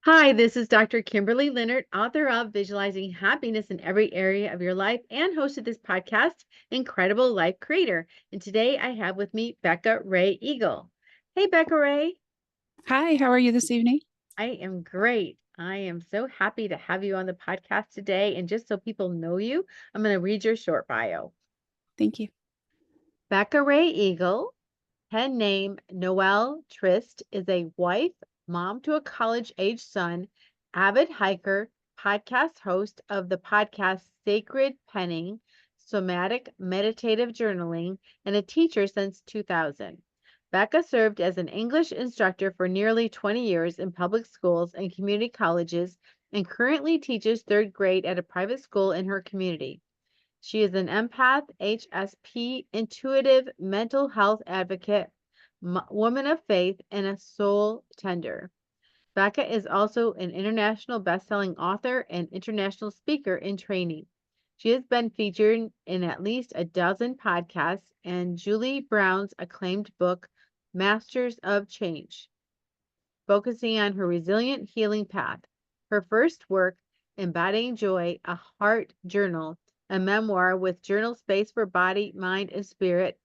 Hi, this is Dr. Kimberley Linert, author of Visualizing Happiness in Every Area of Your Life and host of this podcast, Incredible Life Creator. And today I have with me Becca Rae Eagle. Hey, Becca Rae. Hi, how are you this evening? I am great. I am so happy to have you on the podcast today. And just so people know you, I'm going to read your short bio. Thank you. Becca Rae Eagle, pen name Noelle Trist, is a wife, mom to a college-age son, avid hiker, podcast host of the podcast Sacred Penning, somatic meditative journaling, and a teacher since 2000. Becca served as an English instructor for nearly 20 years in public schools and community colleges and currently teaches third grade at a private school in her community. She is an empath, HSP, intuitive mental health advocate, woman of faith, and a soul tender. Becca is also an international best-selling author and international speaker in training. She has been featured in at least a dozen podcasts and Julie Brown's acclaimed book, Masters of Change, focusing on her resilient healing path. Her first work, Embodying Joy, a Heart Journal, a memoir with journal space for body, mind, and spirit,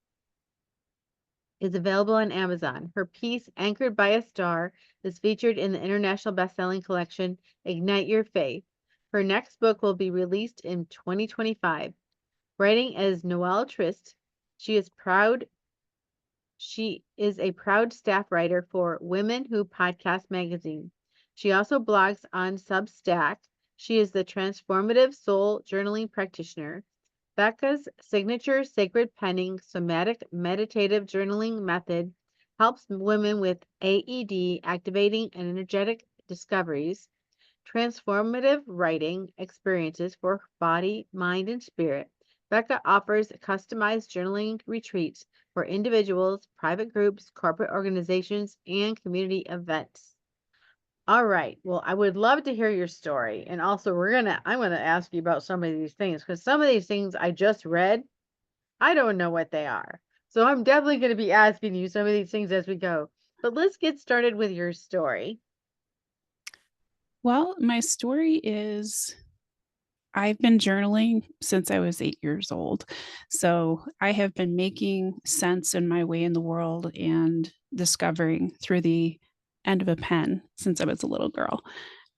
is available on Amazon. Her piece, Anchored by a Star, is featured in the international best-selling collection, Ignite Your Faith. Her next book will be released in 2025. Writing as Noelle Trist, she is proud she is a proud staff writer for Women Who Podcast magazine. She also blogs on Substack. She is the transformative soul journaling practitioner. Becca's signature sacred penning somatic meditative journaling method helps women with AED activating and energetic discoveries, transformative writing experiences for body, mind, and spirit. Becca offers customized journaling retreats for individuals, private groups, corporate organizations, and community events. All right. Well, I would love to hear your story. And also I'm gonna ask you about some of these things because some of these things I just read, I don't know what they are. So I'm definitely gonna be asking you some of these things as we go. But let's get started with your story. Well, my story is I've been journaling since I was 8 years old. So I have been making sense in my way in the world and discovering through the end of a pen since I was a little girl.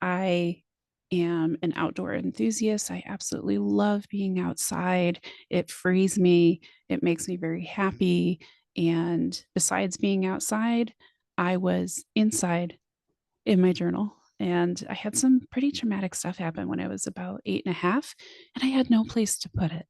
I am an outdoor enthusiast. I absolutely love being outside. It frees me, it makes me very happy. And besides being outside, I was inside in my journal. And I had some pretty traumatic stuff happen when I was about 8.5, and I had no place to put it.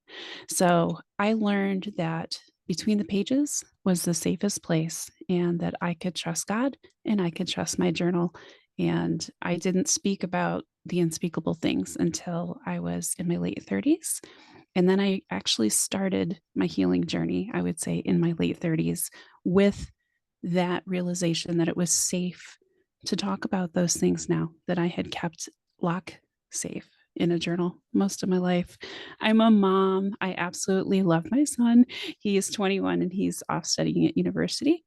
So I learned that between the pages was the safest place, and that I could trust God and I could trust my journal. And I didn't speak about the unspeakable things until I was in my late 30s. And then I actually started my healing journey, I would say, in my late 30s with that realization that it was safe to talk about those things now that I had kept lock safe in a journal most of my life. I'm a mom. I absolutely love my son. He is 21 and he's off studying at university.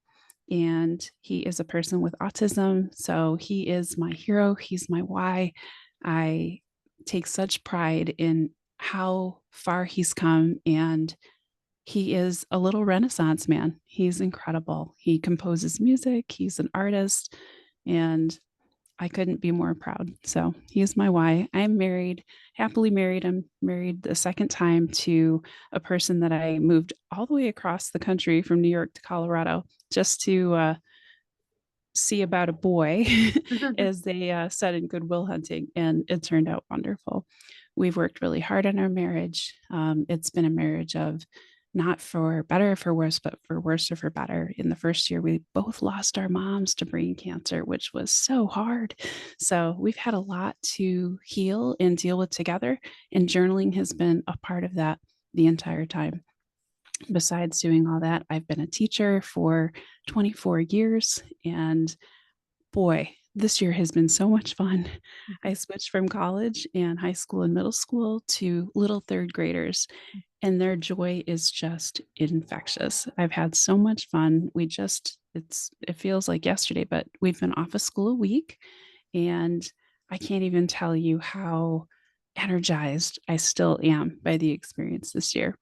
And he is a person with autism. So he is my hero. He's my why. I take such pride in how far he's come, and he is a little renaissance man. He's incredible. He composes music, he's an artist, and I couldn't be more proud. So he's my why. I'm married, happily married. I'm married the second time to a person that I moved all the way across the country from New York to Colorado just to see about a boy, as they said in Goodwill Hunting, and it turned out wonderful. We've worked really hard on our marriage. It's been a marriage of not for better or for worse, but for worse or for better. In the first year, we both lost our moms to brain cancer, which was so hard. So we've had a lot to heal and deal with together, and journaling has been a part of that the entire time. Besides doing all that, I've been a teacher for 24 years, and boy, this year has been so much fun. I switched from college and high school and middle school to little third graders, and their joy is just infectious. I've had so much fun. It feels like yesterday, but we've been off of school a week, And I can't even tell you how energized I still am by the experience this year.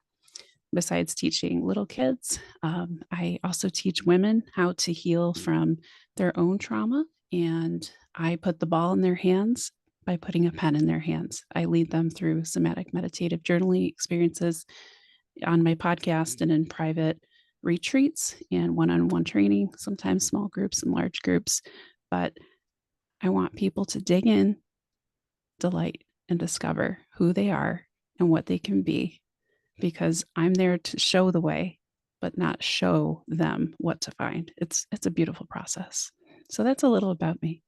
Besides teaching little kids, I also teach women how to heal from their own trauma. And I put the ball in their hands by putting a pen in their hands. I lead them through somatic meditative journaling experiences on my podcast and in private retreats and one on one training, sometimes small groups and large groups. But I want people to dig in, delight, and discover who they are and what they can be, because I'm there to show the way, but not show them what to find. It's a beautiful process. So that's a little about me.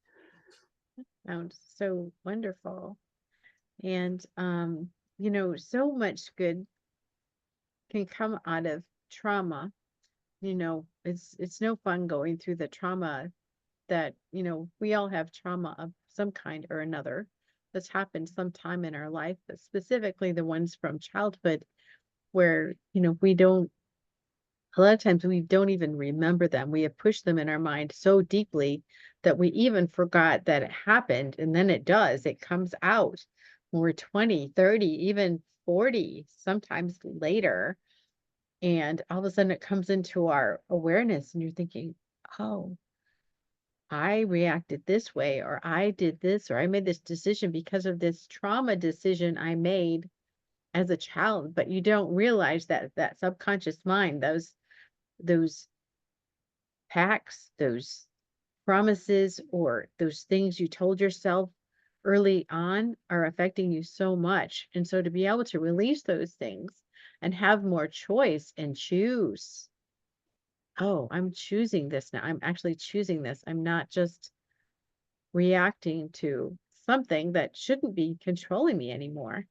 Sounds so wonderful. And so much good can come out of trauma. It's no fun going through the trauma that, we all have trauma of some kind or another that's happened sometime in our life, but specifically the ones from childhood where, we don't, a lot of times we don't even remember them. We have pushed them in our mind so deeply that we even forgot that it happened. And then it does, it comes out when we're 20, 30, even 40, sometimes later. And all of a sudden it comes into our awareness, and you're thinking, oh, I reacted this way, or I did this, or I made this decision because of this trauma decision I made as a child. But you don't realize that that subconscious mind, those pacts, those promises, or those things you told yourself early on are affecting you so much. And so to be able to release those things and have more choice and choose, oh, I'm choosing this now. I'm actually choosing this. I'm not just reacting to something that shouldn't be controlling me anymore.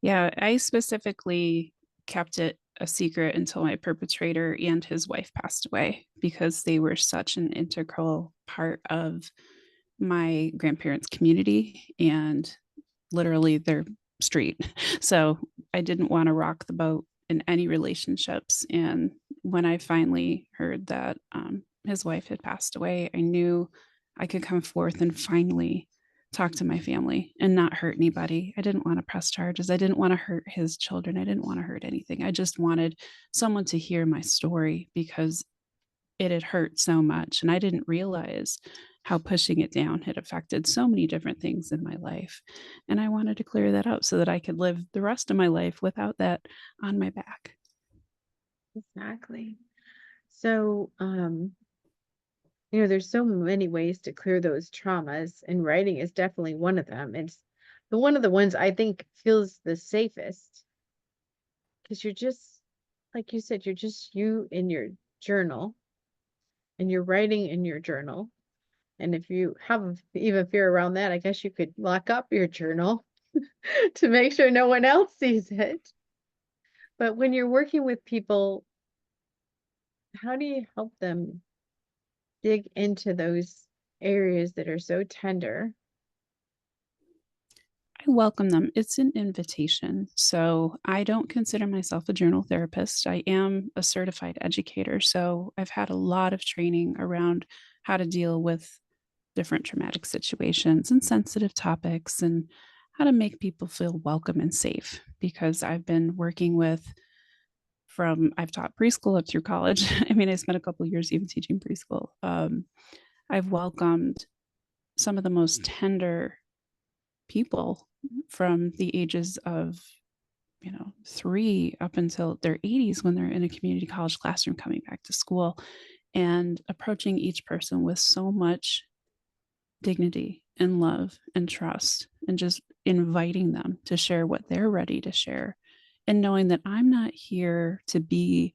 Yeah, I specifically kept it a secret until my perpetrator and his wife passed away, because they were such an integral part of my grandparents' community and literally their street. So I didn't want to rock the boat in any relationships. And when I finally heard that his wife had passed away, I knew I could come forth and finally talk to my family and not hurt anybody. I didn't want to press charges. I didn't want to hurt his children. I didn't want to hurt anything. I just wanted someone to hear my story, because it had hurt so much. And I didn't realize how pushing it down had affected so many different things in my life. And I wanted to clear that up so that I could live the rest of my life without that on my back. Exactly. So, there's so many ways to clear those traumas, and writing is definitely one of them. It's one of the ones I think feels the safest, because you're just, like you said, you're just you in your journal, and you're writing in your journal. And if you have even fear around that, I guess you could lock up your journal to make sure no one else sees it. But when you're working with people, how do you help them dig into those areas that are so tender? I welcome them. It's an invitation. So I don't consider myself a journal therapist. I am a certified educator. So I've had a lot of training around how to deal with different traumatic situations and sensitive topics, and how to make people feel welcome and safe, because I've been working with, from I've taught preschool up through college. I mean, I spent a couple of years even teaching preschool. I've welcomed some of the most tender people from the ages of 3 up until their 80s, when they're in a community college classroom coming back to school, and approaching each person with so much dignity and love and trust, and just inviting them to share what they're ready to share, and knowing that I'm not here to be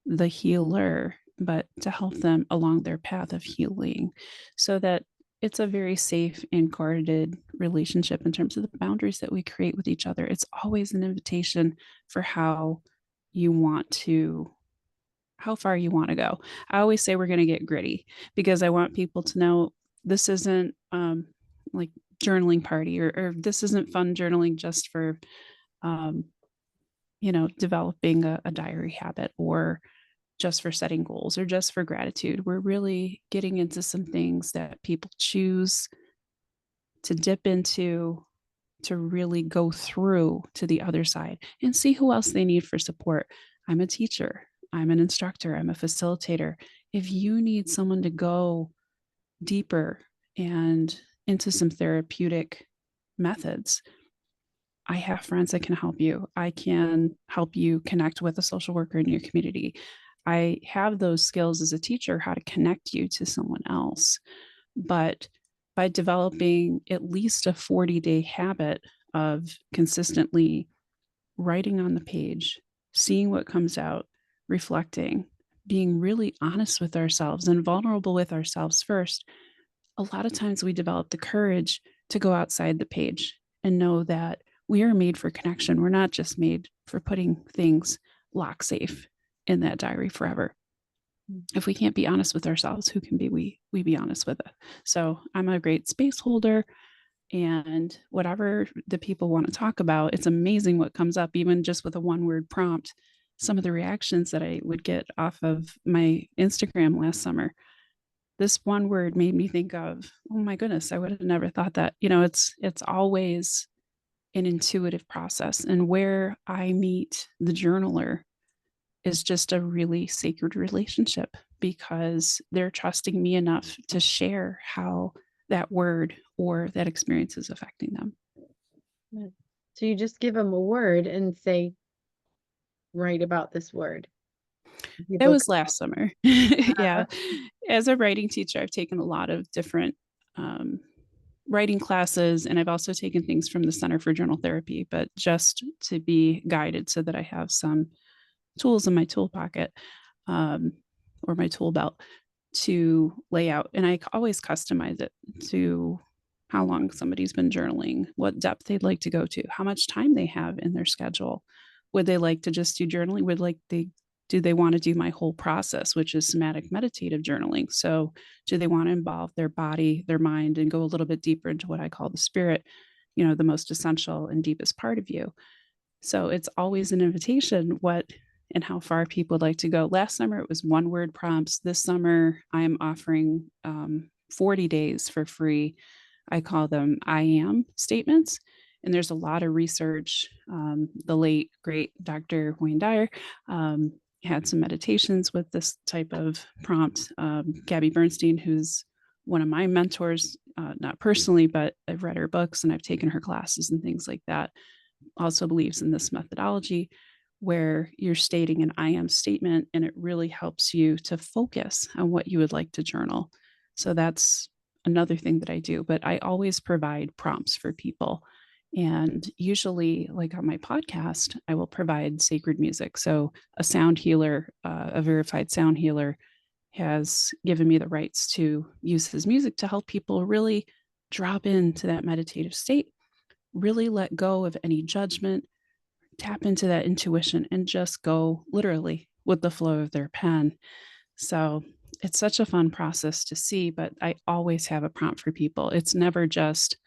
the healer, but to help them along their path of healing, so that it's a very safe and guarded relationship in terms of the boundaries that we create with each other. It's always an invitation for you want to how far you want to go. I always say we're going to get gritty, because I want people to know this isn't like journaling party, or this isn't fun journaling just for, um, developing a diary habit, or just for setting goals, or just for gratitude. We're really getting into some things that people choose to dip into, to really go through to the other side and see who else they need for support. I'm a teacher, I'm an instructor, I'm a facilitator. If you need someone to go deeper and into some therapeutic methods, I have friends that can help you. I can help you connect with a social worker in your community. I have those skills as a teacher, how to connect you to someone else. But by developing at least a 40-day habit of consistently writing on the page, seeing what comes out, reflecting, being really honest with ourselves and vulnerable with ourselves first, a lot of times we develop the courage to go outside the page and know that we are made for connection. We're not just made for putting things lock safe in that diary forever. If we can't be honest with ourselves, who can we be honest with it? So I'm a great space holder, and whatever the people want to talk about, it's amazing what comes up, even just with a one-word prompt. Some of the reactions that I would get off of my Instagram last summer, this one word made me think of, oh my goodness, I would have never thought that. It's always an intuitive process. And where I meet the journaler is just a really sacred relationship because they're trusting me enough to share how that word or that experience is affecting them. So you just give them a word and say, write about this word. That was last summer. Yeah. As a writing teacher, I've taken a lot of different writing classes, and I've also taken things from the Center for Journal Therapy, but just to be guided so that I have some tools in my tool pocket, or my tool belt to lay out. And I always customize it to how long somebody's been journaling, what depth they'd like to go to, how much time they have in their schedule. Would they like to just do journaling? Do they want to do my whole process, which is somatic meditative journaling? So do they want to involve their body, their mind, and go a little bit deeper into what I call the spirit, the most essential and deepest part of you? So it's always an invitation what and how far people would like to go. Last summer, it was one word prompts. This summer, I'm offering 40 days for free. I call them I am statements. And there's a lot of research. The late, great Dr. Wayne Dyer had some meditations with this type of prompt. Gabby Bernstein, who's one of my mentors, not personally, but I've read her books and I've taken her classes and things like that, also believes in this methodology where you're stating an I am statement and it really helps you to focus on what you would like to journal. So that's another thing that I do, but I always provide prompts for people. And usually, like on my podcast, I will provide sacred music. So a sound healer, a verified sound healer, has given me the rights to use his music to help people really drop into that meditative state, really let go of any judgment, tap into that intuition, and just go literally with the flow of their pen. So it's such a fun process to see, but I always have a prompt for people. It's never just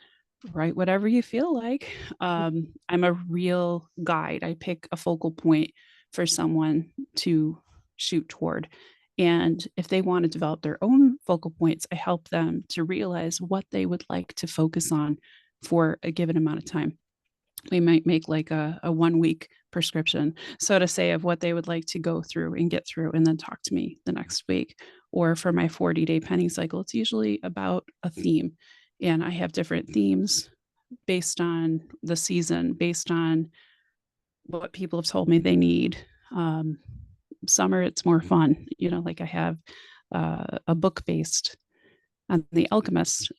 write whatever you feel like. I'm a real guide. I pick a focal point for someone to shoot toward. And if they want to develop their own focal points, I help them to realize what they would like to focus on for a given amount of time. We might make like a 1 week prescription, so to say, of what they would like to go through and get through, and then talk to me the next week. Or for my 40-day penning cycle, it's usually about a theme. And I have different themes based on the season, based on what people have told me they need. Summer, it's more fun. Like I have a book based on the Alchemist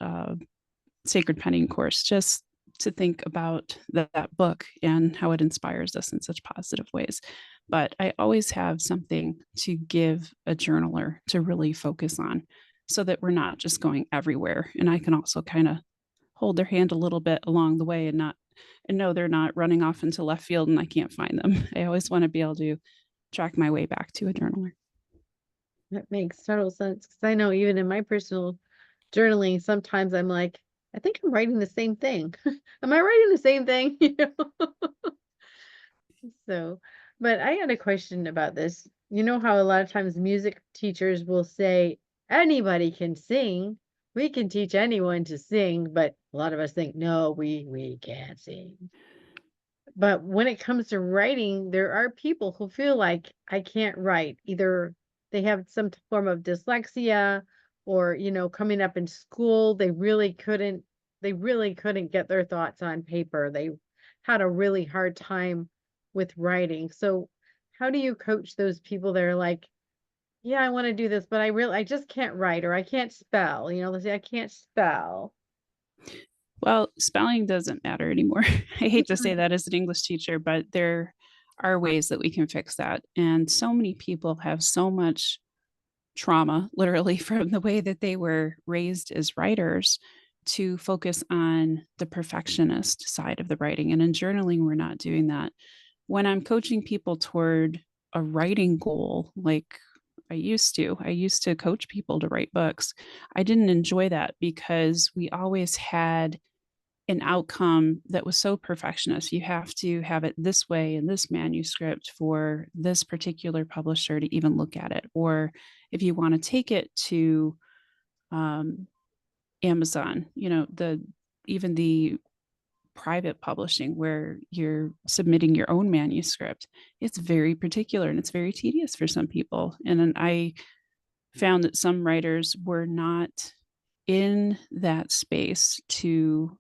sacred penning course, just to think about that book and how it inspires us in such positive ways. But I always have something to give a journaler to really focus on so that we're not just going everywhere. And I can also kind of hold their hand a little bit along the way and know they're not running off into left field and I can't find them. I always want to be able to track my way back to a journaler. That makes total sense because I know even in my personal journaling, sometimes I'm like, I think I'm writing the same thing. Am I writing the same thing? So, but I had a question about this. You know how a lot of times music teachers will say anybody can sing. We can teach anyone to sing, but A lot of us think, no, we can't sing. But when it comes to writing, there are people who feel like I can't write. Either they have some form of dyslexia or, coming up in school, they really couldn't get their thoughts on paper. They had a really hard time with writing. So how do you coach those people that are like, yeah, I want to do this, but I just can't write or I can't spell, they say I can't spell. Well, spelling doesn't matter anymore. I hate to say that as an English teacher, but there are ways that we can fix that. And so many people have so much trauma, literally, from the way that they were raised as writers to focus on the perfectionist side of the writing. And in journaling, we're not doing that. When I'm coaching people toward a writing goal, like I used to coach people to write books. I didn't enjoy that because we always had an outcome that was so perfectionist. You have to have it this way in this manuscript for this particular publisher to even look at it. Or if you want to take it to um, Amazon, even the private publishing where you're submitting your own manuscript, it's very particular and it's very tedious for some people. And then I found that some writers were not in that space to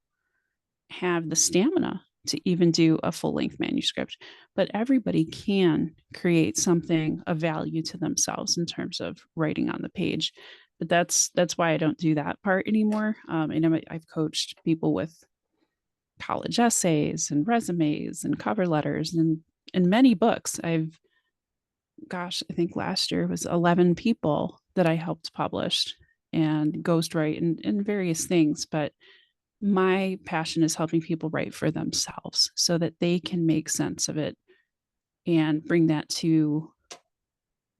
have the stamina to even do a full length manuscript, but everybody can create something of value to themselves in terms of writing on the page. But that's why I don't do that part anymore. And I've coached people with college essays and resumes and cover letters and many books. I think last year was 11 people that I helped publish and ghostwrite and various things. But my passion is helping people write for themselves so that they can make sense of it and bring that to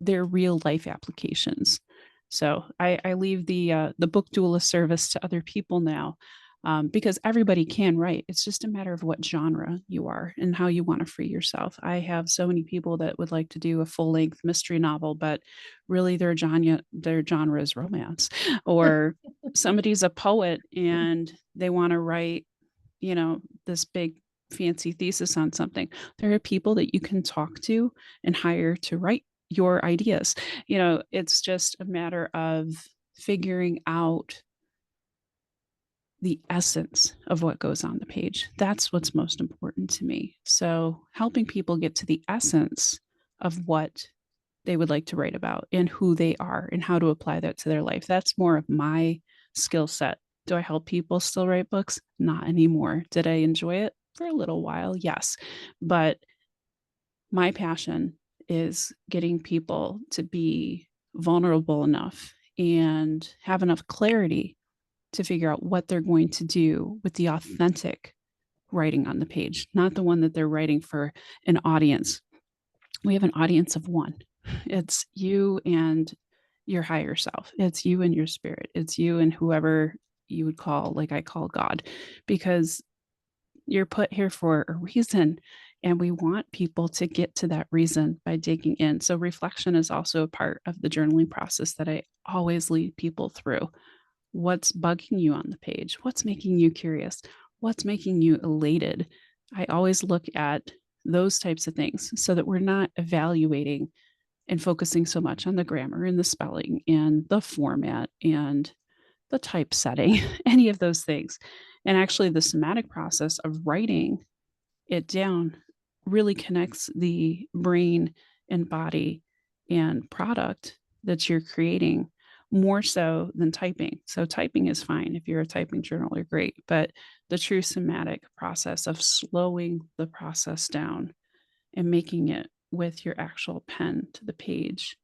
their real life applications. So I leave the book doula service to other people now, because everybody can write. It's just a matter of what genre you are and how you want to free yourself. I have so many people that would like to do a full length mystery novel, but really their genre is romance, or somebody's a poet and they want to write, this big fancy thesis on something. There are people that you can talk to and hire to write your ideas. It's just a matter of figuring out the essence of what goes on the page. That's what's most important to me. So, helping people get to the essence of what they would like to write about and who they are and how to apply that to their life. That's more of my skill set. Do I help people still write books? Not anymore. Did I enjoy it for a little while? Yes. But my passion is getting people to be vulnerable enough and have enough clarity to figure out what they're going to do with the authentic writing on the page, not the one that they're writing for an audience. We have an audience of one. It's you and your higher self. It's you and your spirit. It's you and whoever you would call, like I call God, because you're put here for a reason. And we want people to get to that reason by digging in. So, reflection is also a part of the journaling process that I always lead people through. What's bugging you on the page? What's making you curious? What's making you elated? I always look at those types of things so that we're not evaluating and focusing so much on the grammar and the spelling and the format and the typesetting, any of those things. And actually, the somatic process of writing it down really connects the brain and body and product that you're creating more so than typing. So typing is fine. If you're a typing journaler, great. But the true somatic process of slowing the process down and making it with your actual pen to the page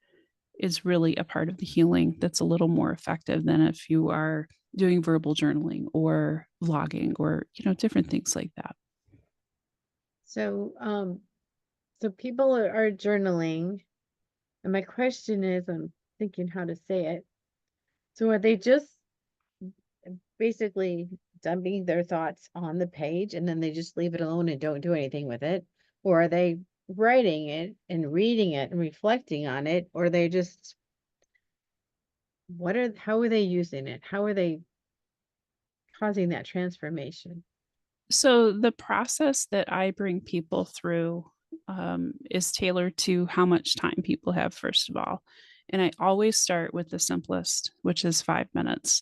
is really a part of the healing that's a little more effective than if you are doing verbal journaling or vlogging or different things like that. So, so people are journaling, and my question is, I'm thinking how to say it. So are they just basically dumping their thoughts on the page and then they just leave it alone and don't do anything with it? Or are they writing it and reading it and reflecting on it? Or they just, how are they using it? How causing that transformation? So the process that I bring people through is tailored to how much time people have, first of all. And I always start with the simplest, which is 5 minutes.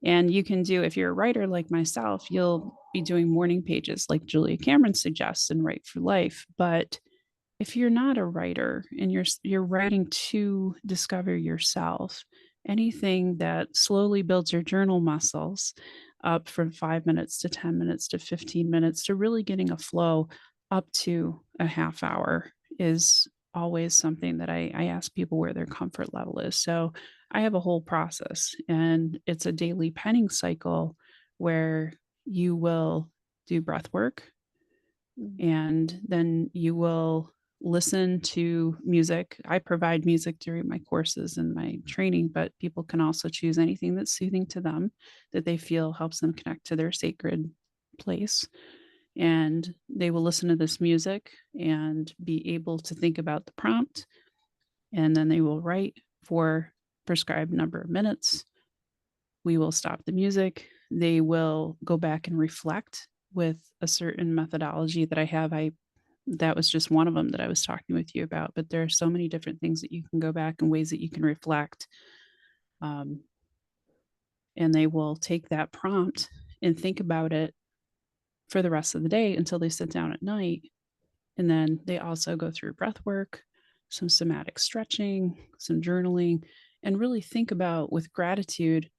And you can do, if you're a writer like myself, you'll be doing morning pages like Julia Cameron suggests and Write for Life. But if you're not a writer and you're writing to discover yourself, anything that slowly builds your journal muscles up from 5 minutes to 10 minutes to 15 minutes to really getting a flow up to a half hour is always something that I ask people where their comfort level is. So I have a whole process, and it's a daily penning cycle where you will do breath work, Mm. and then you will listen to music. I provide music during my courses and my training, but people can also choose anything that's soothing to them, that they feel helps them connect to their sacred place. And they will listen to this music and be able to think about the prompt. And then they will write for prescribed number of minutes. We will stop the music. They will go back and reflect with a certain methodology that I have. That was just one of them that I was talking with you about, but there are so many different things that you can go back and ways that you can reflect. Um, and they will take that prompt and think about it for the rest of the day until they sit down at night. And then they also go through breath work, some somatic stretching, some journaling, and really think about with gratitude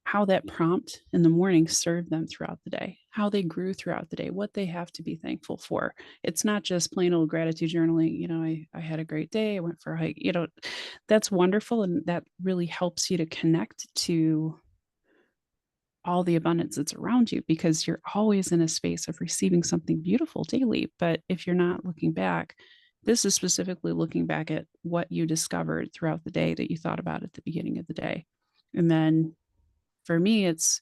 how that prompt in the morning served them throughout the day, how they grew throughout the day, what they have to be thankful for. It's not just plain old gratitude journaling. I had a great day. I went for a hike. That's wonderful. And that really helps you to connect to all the abundance that's around you, because you're always in a space of receiving something beautiful daily. But if you're not looking back, this is specifically looking back at what you discovered throughout the day that you thought about at the beginning of the day. And then for me, it's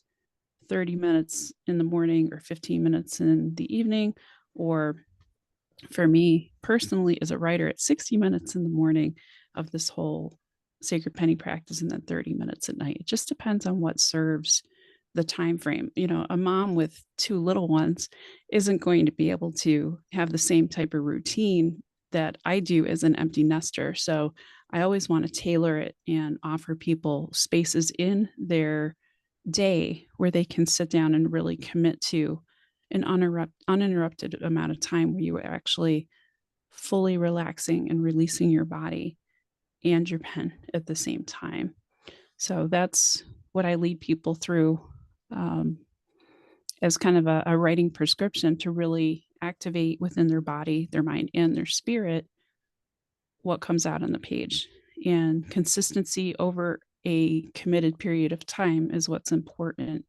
30 minutes in the morning or 15 minutes in the evening. Or for me personally, as a writer, it's 60 minutes in the morning of this whole sacred penny practice, and then 30 minutes at night. It just depends on what serves the time frame. A mom with two little ones isn't going to be able to have the same type of routine that I do as an empty nester. So I always want to tailor it and offer people spaces in their day where they can sit down and really commit to an uninterrupted amount of time where you are actually fully relaxing and releasing your body and your pen at the same time. So that's what I lead people through, um, as kind of a writing prescription to really activate within their body, their mind, and their spirit what comes out on the page. And consistency over a committed period of time is what's important.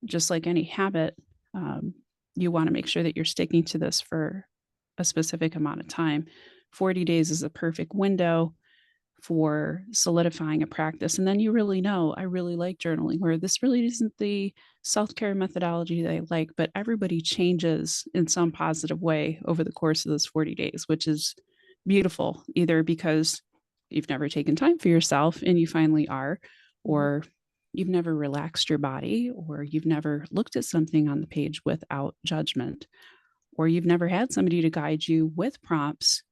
Just like any habit, um, you want to make sure that you're sticking to this for a specific amount of time. 40 days is a perfect window for solidifying a practice. And then you really know, I really like journaling, where this really isn't the self care methodology that I like, but everybody changes in some positive way over the course of those 40 days, which is beautiful, either because you've never taken time for yourself and you finally are, Mhm. or you've never relaxed your body, or you've never looked at something on the page without judgment, or you've never had somebody to guide you with prompts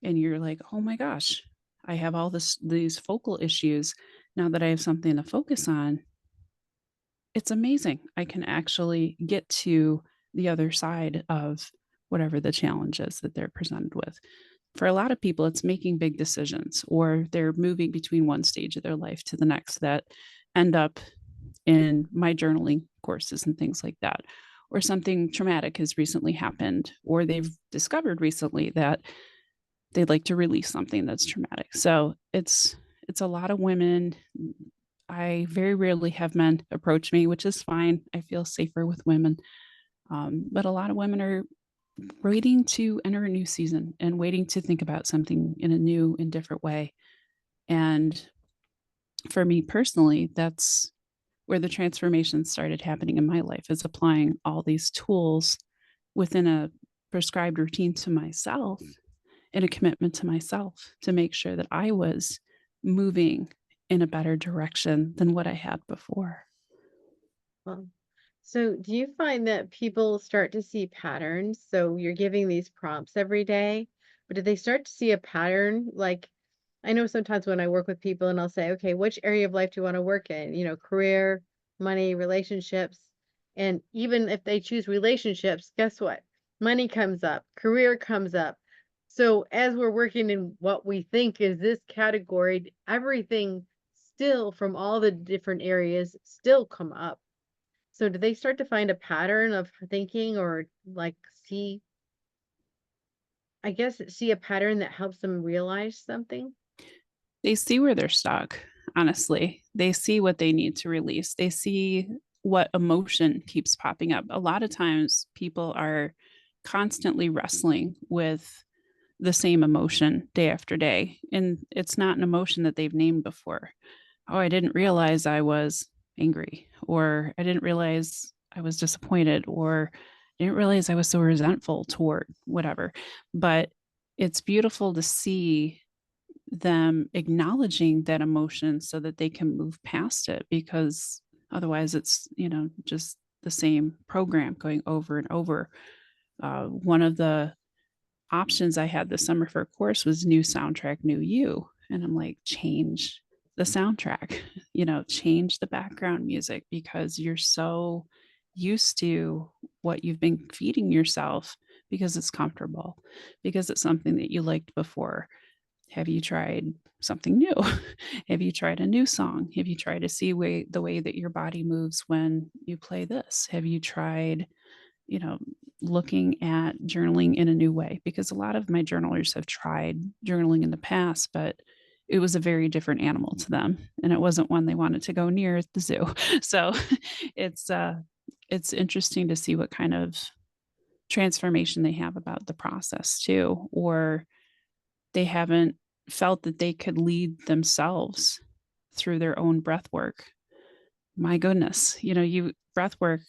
and you're like, "Oh my gosh, I have all these focal issues. Now that I have something to focus on, it's amazing. I can actually get to the other side of whatever the challenge is that they're presented with." For a lot of people, it's making big decisions, or they're moving between one stage of their life to the next that end up in my journaling courses and things like that. Or something traumatic has recently happened, or they've discovered recently that they'd like to release something that's traumatic. So it's a lot of women. I very rarely have men approach me, which is fine. I feel safer with women. But a lot of women are waiting to enter a new season and waiting to think about something in a new and different way. And for me personally, that's where the transformation started happening in my life, is applying all these tools within a prescribed routine to myself, and a commitment to myself to make sure that I was moving in a better direction than what I had before. Well, So, do you find that people start to see patterns? So, you're giving these prompts every day, but do they start to see a pattern? Like, I know sometimes when I work with people and I'll say, okay, which area of life do you want to work in? Career, money, relationships. And even if they choose relationships, guess what? Money comes up, career comes up. So, as we're working in what we think is this category, everything still from all the different areas still come up. So do they start to find a pattern of thinking or like see a pattern that helps them realize something? They see where they're stuck, honestly. They see what they need to release. They see what emotion keeps popping up. A lot of times people are constantly wrestling with the same emotion day after day, and it's not an emotion that they've named before. "Oh, I didn't realize I was angry," or "I didn't realize I was disappointed," or "I didn't realize I was so resentful toward whatever." But it's beautiful to see them acknowledging that emotion so that they can move past it, because otherwise it's, just the same program going over and over. One of the options I had this summer for a course was new soundtrack, new you. And I'm like, change the soundtrack, change the background music because you're so used to what you've been feeding yourself because it's comfortable, because it's something that you liked before. Have you tried something new? Have you tried a new song? Have you tried to see the way that your body moves when you play this? Have you tried, you know, looking at journaling in a new way? Because a lot of my journalers have tried journaling in the past, but it was a very different animal to them, and it wasn't one they wanted to go near at the zoo. So it's it's interesting to see what kind of transformation they have about the process too, or they haven't felt that they could lead themselves through their own breath work. My goodness, you breath work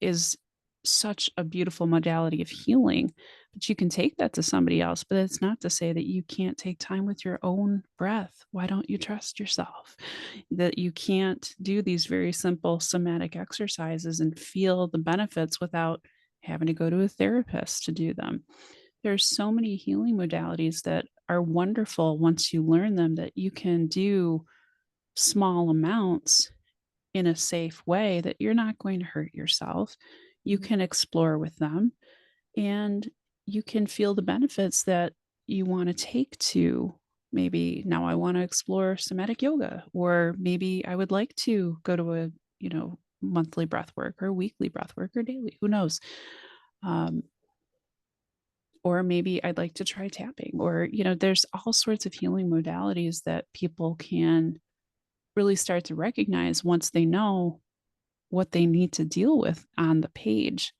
is such a beautiful modality of healing, but you can take that to somebody else. But it's not to say that you can't take time with your own breath. Why don't you trust yourself? That you can't do these very simple somatic exercises and feel the benefits without having to go to a therapist to do them. There's so many healing modalities that are wonderful once you learn them, that you can do small amounts in a safe way that you're not going to hurt yourself. You Mhm. can explore with them, and you can feel the benefits that you want to take to, maybe now I want to explore somatic yoga, or maybe I would like to go to a, monthly breath work or weekly breath work or daily, who knows? Um, or maybe I'd like to try tapping, or, there's all sorts of healing modalities that people can really start to recognize once they know what they need to deal with on the page.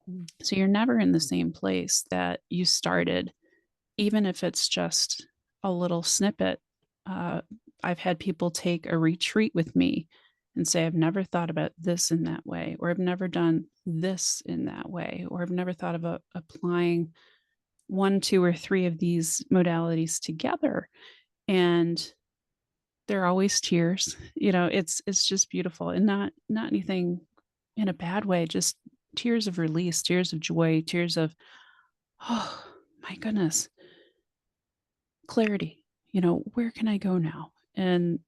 Mm. So you're never in the same place that you started, even if it's just a little snippet. Uh, I've had people take a retreat with me and say, I've never thought about this in that way, or I've never done this in that way, or I've never thought about applying one, two, or three of these modalities together. And there are always tears. It's just beautiful, and not anything in a bad way, just tears of release, tears of joy, tears of, "Oh, my goodness, clarity." Where can I go now? And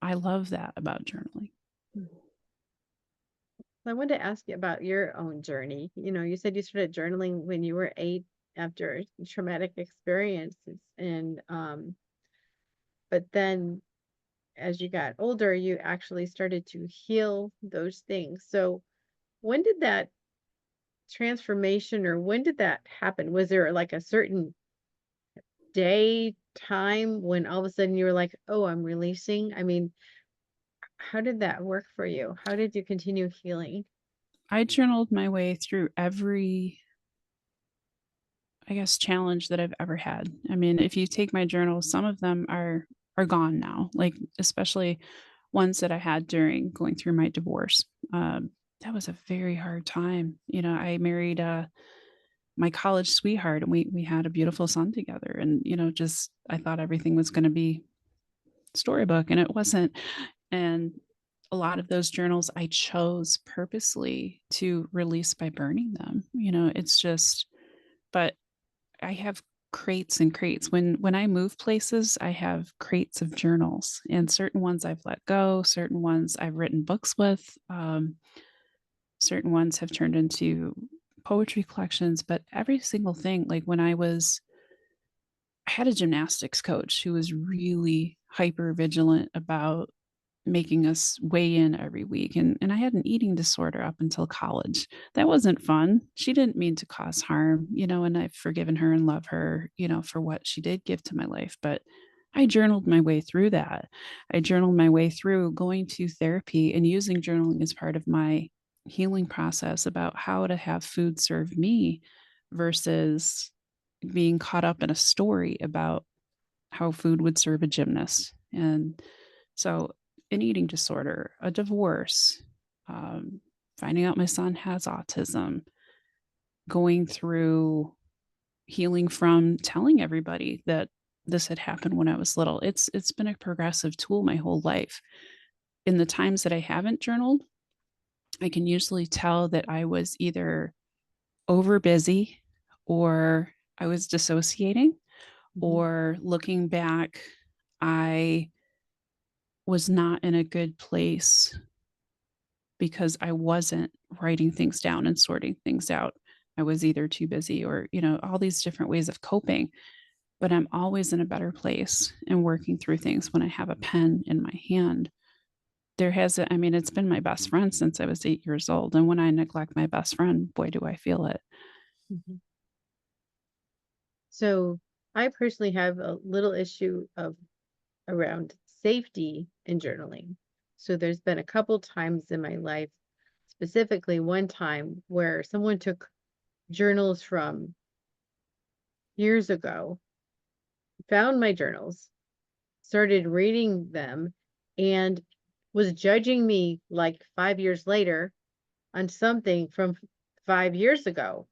I love that about journaling. Mm. I wanted to ask you about your own journey. You said you started journaling when you were 8 after traumatic experiences, and but then as you got older, you actually started to heal those things. So when did that transformation or when did that happen? Was there like a certain day, time when all of a sudden you were like, "Oh, I'm releasing"? I mean, how did that work for you? How did you continue healing? I journaled my way through every, I guess, challenge that I've ever had. I mean, if you take my journals, some of them are gone now, like especially ones that I had during going through my divorce. That was a very hard time. I married my college sweetheart, and we had a beautiful son together, and just I thought everything was going to be storybook, and it wasn't. And a lot of those journals I chose purposely to release by burning them. It's just, but I have crates and crates. When I move places, I have crates of journals, and certain ones I've let go, certain ones I've written books with, certain ones have turned into poetry collections, but every single thing, like I had a gymnastics coach who was really hyper vigilant about making us weigh in every week. And I had an eating disorder up until college. That wasn't fun. She didn't mean to cause harm, and I've forgiven her and love her, for what she did give to my life. But I journaled my way through that. I journaled my way through going to therapy and using journaling as part of my healing process about how to have food serve me versus being caught up in a story about how food would serve a gymnast. And so, an eating disorder, a divorce, um, finding out my son has autism, going through healing from telling everybody that this had happened when I was little. It's been a progressive tool my whole life. In the times that I haven't journaled, I can usually tell that I was either over busy or I was dissociating, Mhm. or looking back, I was not in a good place because I wasn't writing things down and sorting things out. I was either too busy or, all these different ways of coping, but I'm always in a better place and working through things when I have a pen in my hand. I mean, it's been my best friend since I was 8 years old. And when I neglect my best friend, boy, do I feel it. Mhm. So I personally have a little issue of around safety in journaling. So there's been a couple times in my life, specifically one time where someone took journals from years ago, found my journals, started reading them, and was judging me like 5 years later on something from 5 years ago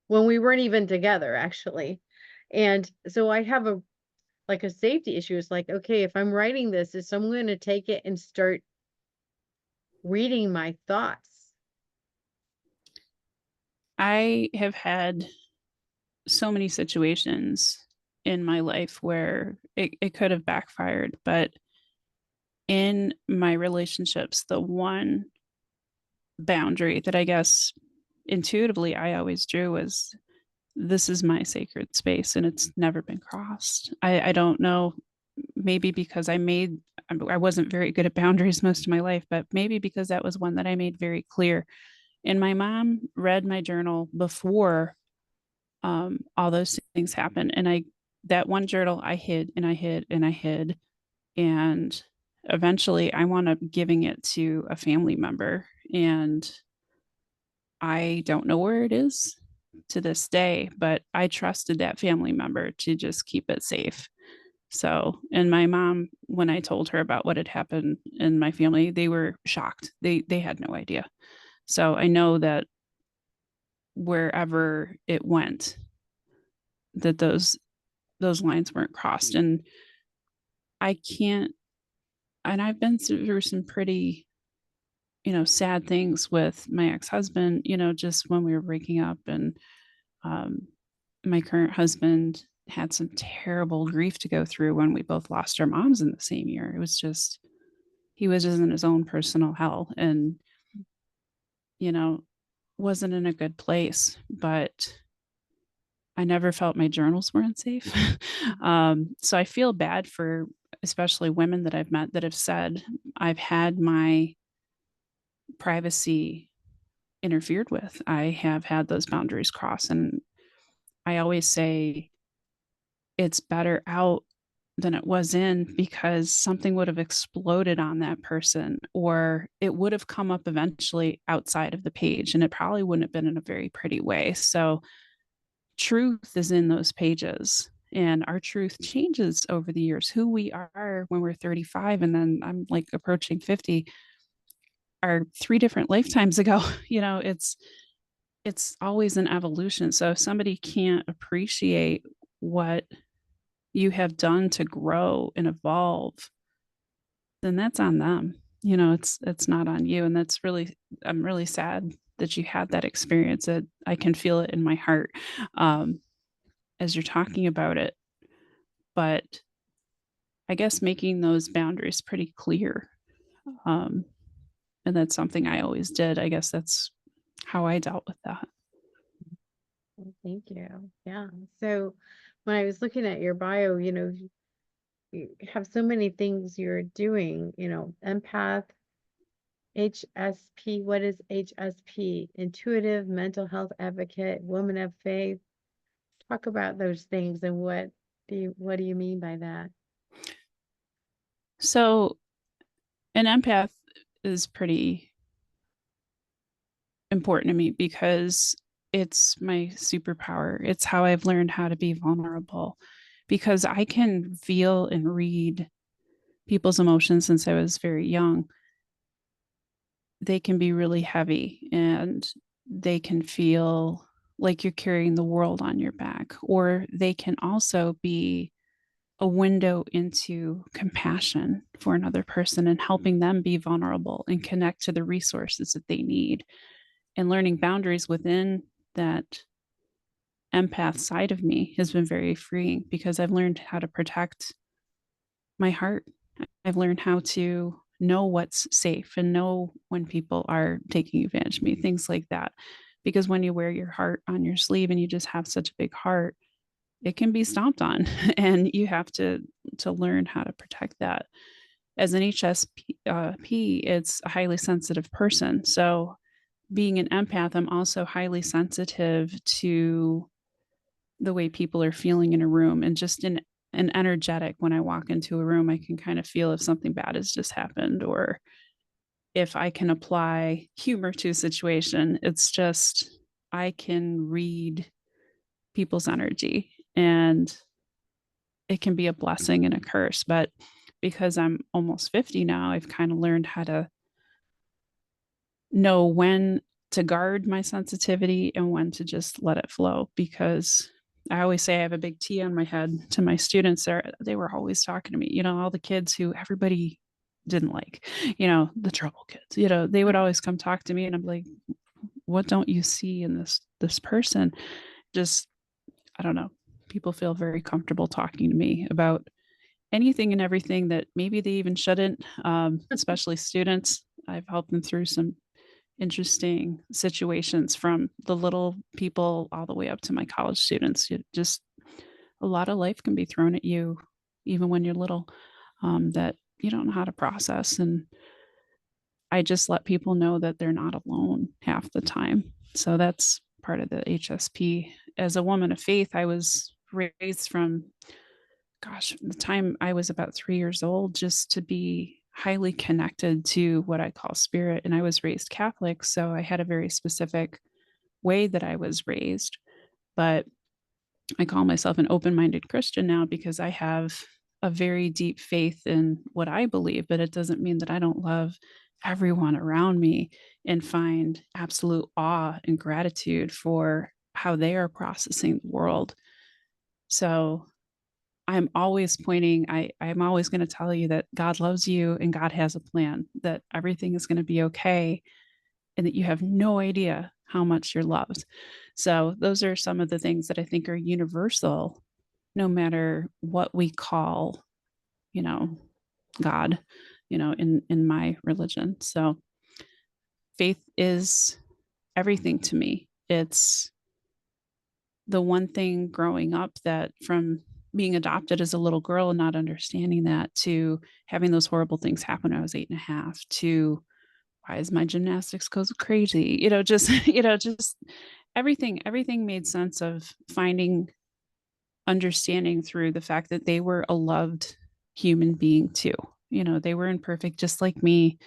when we weren't even together, actually. And so I have a safety issue. It's like, okay, if I'm writing this, is someone going to take it and start reading my thoughts? I have had so many situations in my life where it could have backfired, but in my relationships, the one boundary that I guess intuitively I always drew was, this is my sacred space and it's never been crossed. I don't know, maybe because I wasn't very good at boundaries most of my life, but maybe because that was one that I made very clear. And my mom read my journal before all those things happened. And that one journal I hid and I hid and I hid. And eventually I wound up giving it to a family member. And I don't know where it is to this day, but I trusted that family member to just keep it safe. So, and my mom, when I told her about what had happened in my family, they were shocked. They had no idea. So I know that wherever it went, that those lines weren't crossed. And I can't, and I've been through some pretty, sad things with my ex-husband, just when we were breaking up. And um, my current husband had some terrible grief to go through when we both lost our moms in the same year. It was just, he was just in his own personal hell and, you know, wasn't in a good place. But I never felt my journals were unsafe. So I feel bad for especially women that I've met that have said, I've had my privacy interfered with. I have had those boundaries crossed. And I always say it's better out than it was in, because something would have exploded on that person, or it would have come up eventually outside of the page and it probably wouldn't have been in a very pretty way. So truth is in those pages, and our truth changes over the years. Who we are when we're 35 and then I'm like approaching 50 are three different lifetimes ago. It's always an evolution. So if somebody can't appreciate what you have done to grow and evolve, then that's on them. it's not on you. And that's really, I'm really sad that you had that experience. That I can feel it in my heart um, as you're talking about it. But I guess making those boundaries pretty clear. Um, and that's something I always did. I guess that's how I dealt with that. Well, thank you. Yeah. So when I was looking at your bio, you have so many things you're doing, empath, HSP. What is HSP? Intuitive mental health advocate, woman of faith. Talk about those things and what do you mean by that? So an empath is pretty important to me because it's my superpower. It's how I've learned how to be vulnerable because I can feel and read people's emotions since I was very young. They can be really heavy and they can feel like you're carrying the world on your back, or they can also be a window into compassion for another person and helping them be vulnerable and connect to the resources that they need. And learning boundaries within that empath side of me has been very freeing because I've learned how to protect my heart. I've learned how to know what's safe and know when people are taking advantage of me, things like that. Because when you wear your heart on your sleeve and you just have such a big heart, it can be stomped on, and you have to learn how to protect that. As an HSP, it's a highly sensitive person, so being an empath, I'm also highly sensitive to the way people are feeling in a room and just in an energetic. When I walk into a room, I can kind of feel if something bad has just happened or if I can apply humor to a situation. It's just I can read people's energy, and it can be a blessing and a curse. But because I'm almost 50 now, I've kind of learned how to know when to guard my sensitivity and when to just let it flow, because I always say I have a big T on my head to my students. They were always talking to me, all the kids who everybody didn't like, the trouble kids, they would always come talk to me, and I'm like, what don't you see in this person? Just, I don't know. People feel very comfortable talking to me about anything and everything that maybe they even shouldn't, especially students. I've helped them through some interesting situations, from the little people all the way up to my college students. Just a lot of life can be thrown at you, even when you're little, that you don't know how to process. And I just let people know that they're not alone half the time. So that's part of the HSP. As a woman of faith, I was raised from, gosh, the time I was about 3 years old, just to be highly connected to what I call spirit. And I was raised Catholic, so I had a very specific way that I was raised. But I call myself an open minded Christian now because I have a very deep faith in what I believe, but it doesn't mean that I don't love everyone around me and find absolute awe and gratitude for how they are processing the world. So I'm always pointing, I'm always going to tell you that God loves you and God has a plan, that everything is going to be okay, and that you have no idea how much you're loved. So those are some of the things that I think are universal, no matter what we call, you know, God, in my religion. So faith is everything to me. It's the one thing growing up that, from being adopted as a little girl and not understanding that, to having those horrible things happen when I was 8.5, to why is my gymnastics coach crazy? Just, just everything made sense of finding understanding through the fact that they were a loved human being too. They were imperfect just like me.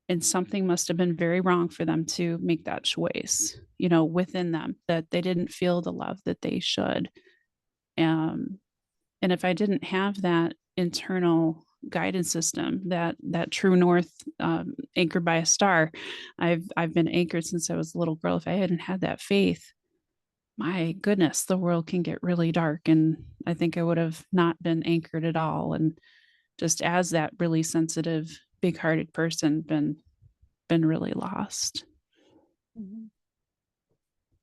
And something must have been very wrong for them to make that choice, within them, that they didn't feel the love that they should. Um, and if I didn't have that internal guidance system, that true north, anchored by a star, I've been anchored since I was a little girl. If I hadn't had that faith, my goodness, the world can get really dark, and I think I would have not been anchored at all. And just as that really sensitive big-hearted person been really lost. Mhm.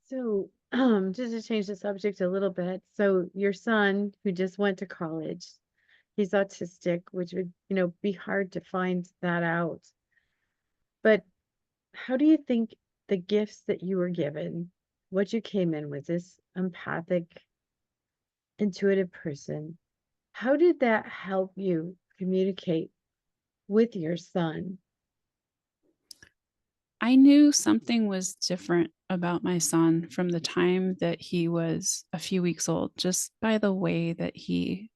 So, just to change the subject a little bit, so your son who just went to college, he's autistic, which would, be hard to find that out. But how do you think the gifts that you were given, what you came in with, this empathic, intuitive person, how did that help you communicate with your son? I knew something was different about my son from the time that he was a few weeks old, just by the way that he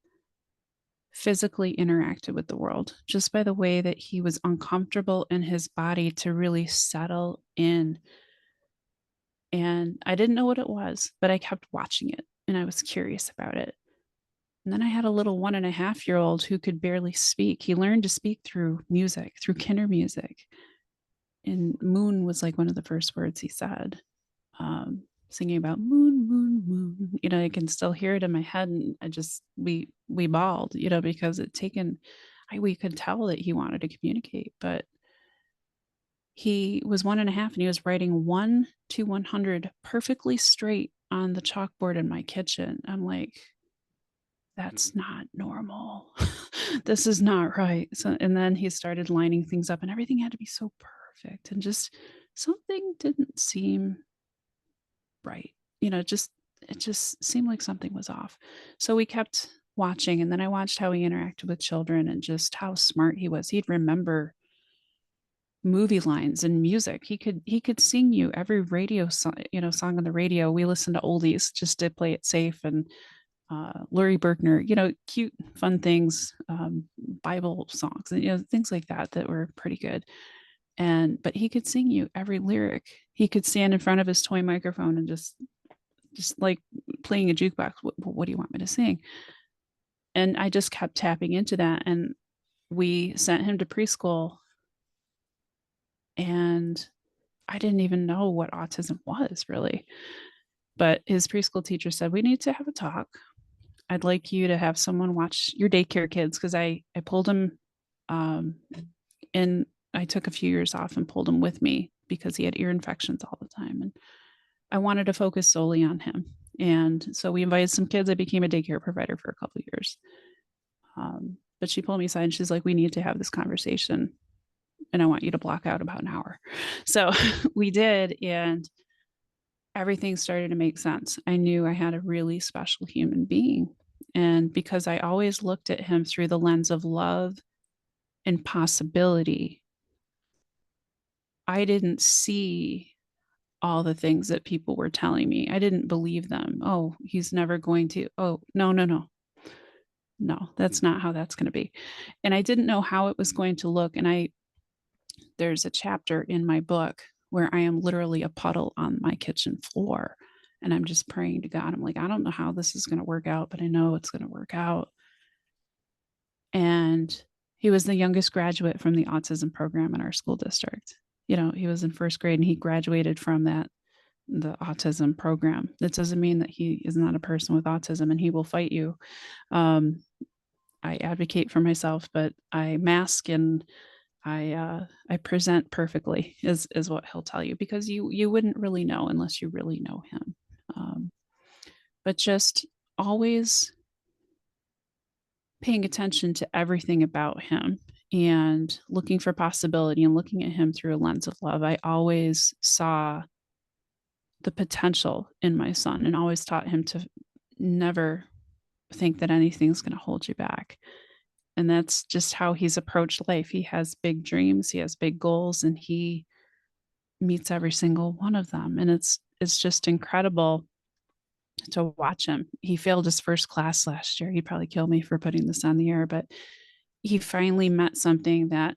physically interacted with the world, just by the way that he was uncomfortable in his body to really settle in. And I didn't know what it was, but I kept watching it and I was curious about it. And then I had a little 1.5-year old who could barely speak. He learned to speak through music, through kinder music. And moon was like one of the first words he said. Singing about moon, moon, moon. I can still hear it in my head, and we bawled, because we could tell that he wanted to communicate, but he was 1.5 and he was writing 1 to 100 perfectly straight on the chalkboard in my kitchen. I'm like, that's not normal. This is not right. So, and then he started lining things up, and everything had to be so perfect, and just something didn't seem right. It just seemed like something was off. So we kept watching, and then I watched how he interacted with children and just how smart he was. He'd remember movie lines and music. He could sing you every radio song, song on the radio. We listened to oldies just to play it safe, and Lurie Berkner, cute, fun things, Bible songs, and things like that were pretty good. But he could sing you every lyric. He could stand in front of his toy microphone and just like playing a jukebox. What do you want me to sing? And I just kept tapping into that. And we sent him to preschool, and I didn't even know what autism was really. But his preschool teacher said, we need to have a talk. I'd like you to have someone watch your daycare kids, because I pulled him and I took a few years off and pulled him with me because he had ear infections all the time. And I wanted to focus solely on him. And so we invited some kids. I became a daycare provider for a couple of years. But she pulled me aside and she's like, we need to have this conversation. And I want you to block out about an hour. So we did. And everything started to make sense. I knew I had a really special human being. And because I always looked at him through the lens of love and possibility, I didn't see all the things that people were telling me. I didn't believe them. Oh, he's never going to. Oh, no, no, no. No, that's not how that's going to be. And I didn't know how it was going to look. And there's a chapter in my book where I am literally a puddle on my kitchen floor. And I'm just praying to God. I'm like, I don't know how this is going to work out, but I know it's going to work out. And he was the youngest graduate from the autism program in our school district. He was in first grade and he graduated from the autism program. That doesn't mean that he is not a person with autism, and he will fight you. I advocate for myself, but I mask and I present perfectly is what he'll tell you, because you wouldn't really know unless you really know him. But just always paying attention to everything about him and looking for possibility and looking at him through a lens of love. I always saw the potential in my son and always taught him to never think that anything's going to hold you back. And that's just how he's approached life. He has big dreams, he has big goals, and he meets every single one of them. And it's just incredible to watch him. He failed his first class last year. He'd probably kill me for putting this on the air, but he finally met something that,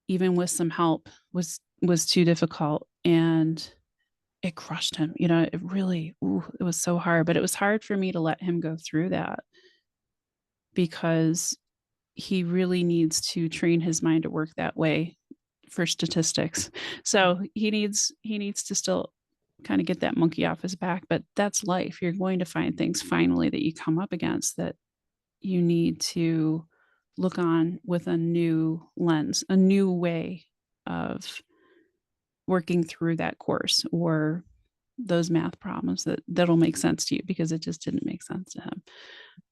even with some help, was too difficult, and it crushed him. It really, it was so hard, but it was hard for me to let him go through that, because he really needs to train his mind to work that way for statistics. So he needs to still kind of get that monkey off his back, but that's life. You're going to find things finally that you come up against that you need to look on with a new lens, a new way of working through that course or those math problems that'll make sense to you, because it just didn't make sense to him.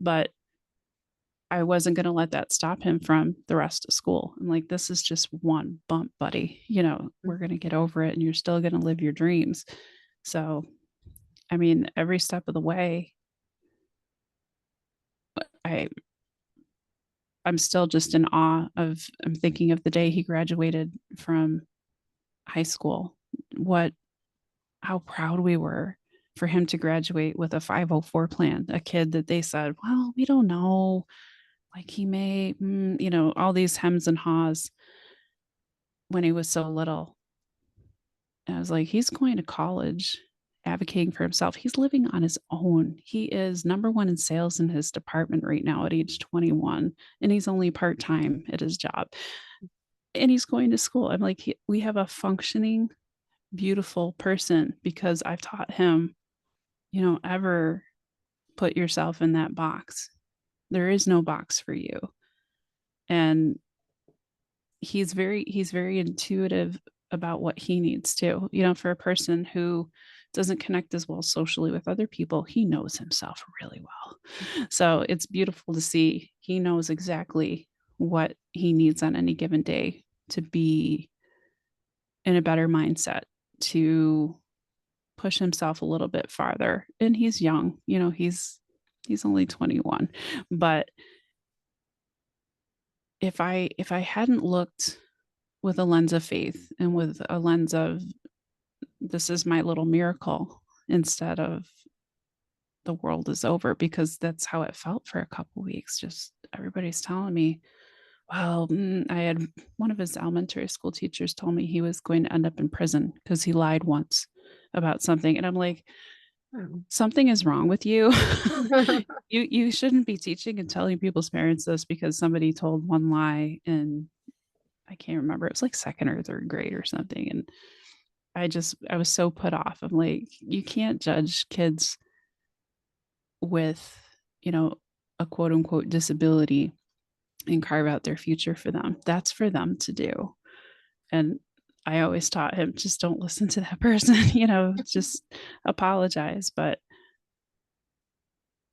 But I wasn't going to let that stop him from the rest of school. I'm like, this is just one bump, buddy. We're going to get over it and you're still going to live your dreams. So, I mean, every step of the way, I I'm still just in awe of I'm thinking of the day he graduated from high school. What How proud we were for him to graduate with a 504 plan, a kid that they said, well, we don't know, like he may, all these hems and haws when he was so little. And I was like, he's going to college, advocating for himself. He's living on his own. He is number one in sales in his department right now at age 21, and he's only part time at his job. And he's going to school. I'm like, we have a functioning, beautiful person because I've taught him, ever put yourself in that box. There is no box for you. And he's very intuitive about what he needs to. For a person who doesn't connect as well socially with other people, he knows himself really well. So it's beautiful to see he knows exactly what he needs on any given day to be in a better mindset, to push himself a little bit farther. And he's young, he's only 21. But if I hadn't looked with a lens of faith and with a lens of this is my little miracle instead of the world is over, because that's how it felt for a couple of weeks. Just everybody's telling me, well, I had one of his elementary school teachers told me he was going to end up in prison because he lied once about something. And I'm like, Oh. something is wrong with you. You shouldn't be teaching and telling people's parents this because somebody told one lie, and I can't remember, it was like second or third grade or something. And I was so put off. I'm like, you can't judge kids with, you know, a quote unquote disability and carve out their future for them. That's for them to do. And I always taught him, just don't listen to that person, just apologize. But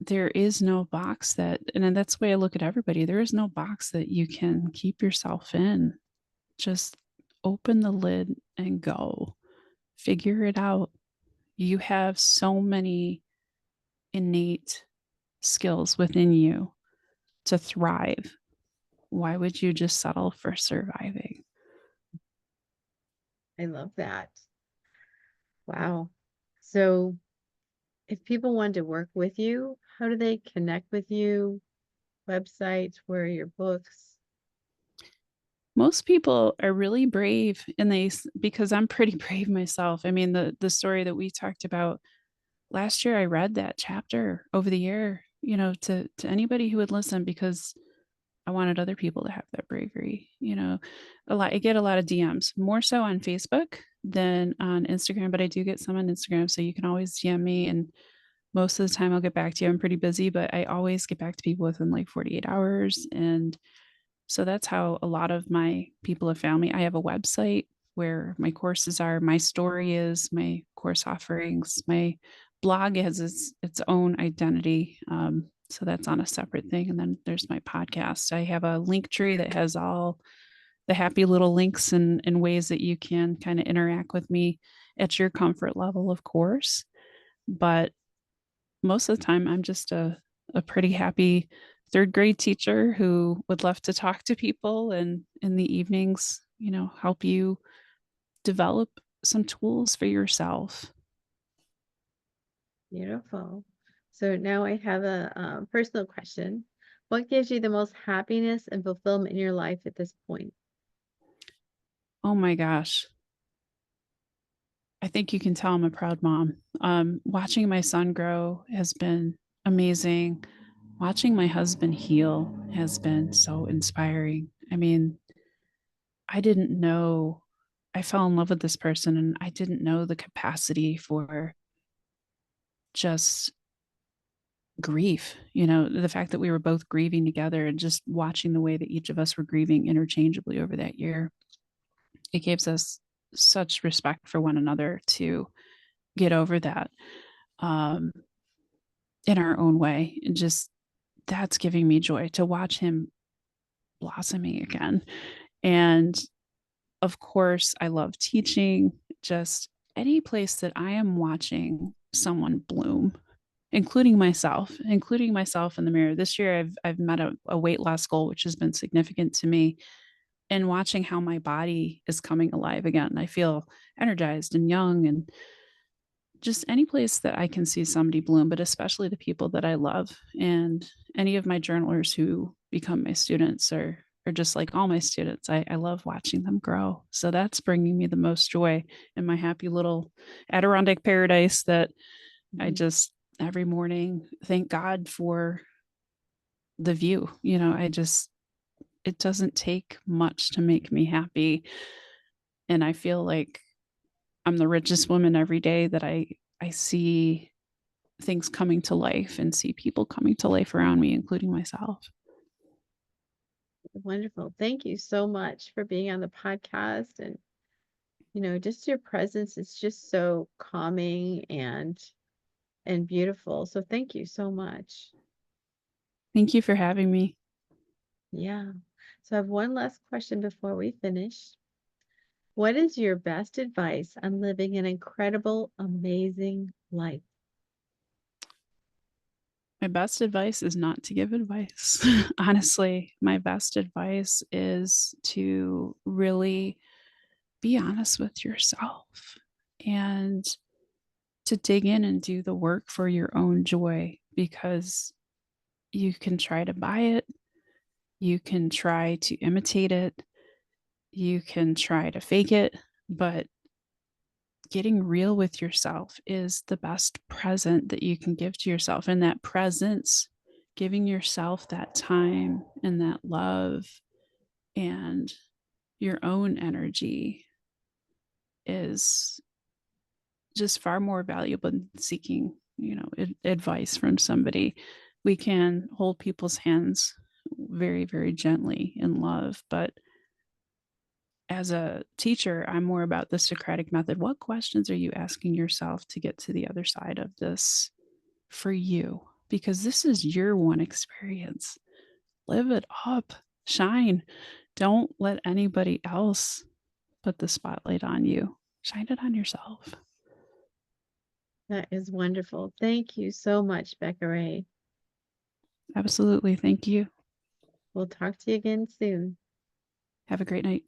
there is no box and that's the way I look at everybody. There is no box that you can keep yourself in. Just open the lid and go. Figure it out. You have so many innate skills within you to thrive. Why would you just settle for surviving? I love that. Wow. So if people want to work with you, how do they connect with you? Websites, where are your books? Most people are really brave, and because I'm pretty brave myself. I mean, the story that we talked about last year, I read that chapter over the year, to anybody who would listen, because I wanted other people to have that bravery. I get a lot of DMs, more so on Facebook than on Instagram, but I do get some on Instagram. So you can always DM me, and most of the time I'll get back to you. I'm pretty busy, but I always get back to people within like 48 hours. And so that's how a lot of my people have found me. I have a website where my courses are, my story is, my course offerings, my blog has its own identity. So that's on a separate thing. And then there's my podcast. I have a link tree that has all the happy little links and ways that you can kind of interact with me at your comfort level, of course. But most of the time, I'm just a pretty happy third grade teacher who would love to talk to people and in the evenings, help you develop some tools for yourself. Beautiful. So now I have a personal question. What gives you the most happiness and fulfillment in your life at this point? Oh my gosh. I think you can tell I'm a proud mom. Watching my son grow has been amazing. Watching my husband heal has been so inspiring. I mean, I didn't know, I fell in love with this person and I didn't know the capacity for just grief, the fact that we were both grieving together and just watching the way that each of us were grieving interchangeably over that year. It gives us such respect for one another to get over that um, in our own way. And just that's giving me joy to watch him blossoming again. And of course, I love teaching, just any place that I am watching someone bloom, including myself in the mirror. This year, I've met a weight loss goal, which has been significant to me. And watching how my body is coming alive again, I feel energized and young, and just any place that I can see somebody bloom, but especially the people that I love. And any of my journalers who become my students are just like all my students. I love watching them grow. So that's bringing me the most joy in my happy little Adirondack paradise that I Mhm. just every morning thank God for the view. It doesn't take much to make me happy. And I feel like I'm the richest woman every day that I see things coming to life and see people coming to life around me, including myself. Wonderful. Thank you so much for being on the podcast. And, just your presence is just so calming and beautiful. So thank you so much. Thank you for having me. Yeah. So I have one last question before we finish. What is your best advice on living an incredible, amazing life? My best advice is not to give advice. Honestly, my best advice is to really be honest with yourself and to dig in and do the work for your own joy, because you can try to buy it, you can try to imitate it, you can try to fake it, but getting real with yourself is the best present that you can give to yourself. And that presence, giving yourself that time and that love and your own energy, is just far more valuable than seeking, advice from somebody. We can hold people's hands very, very gently in love, but as a teacher, I'm more about the Socratic method. What questions are you asking yourself to get to the other side of this for you? Because this is your one experience. Live it up, shine. Don't let anybody else put the spotlight on you. Shine it on yourself. That is wonderful. Thank you so much, Becca Rae. Absolutely. Thank you. We'll talk to you again soon. Have a great night.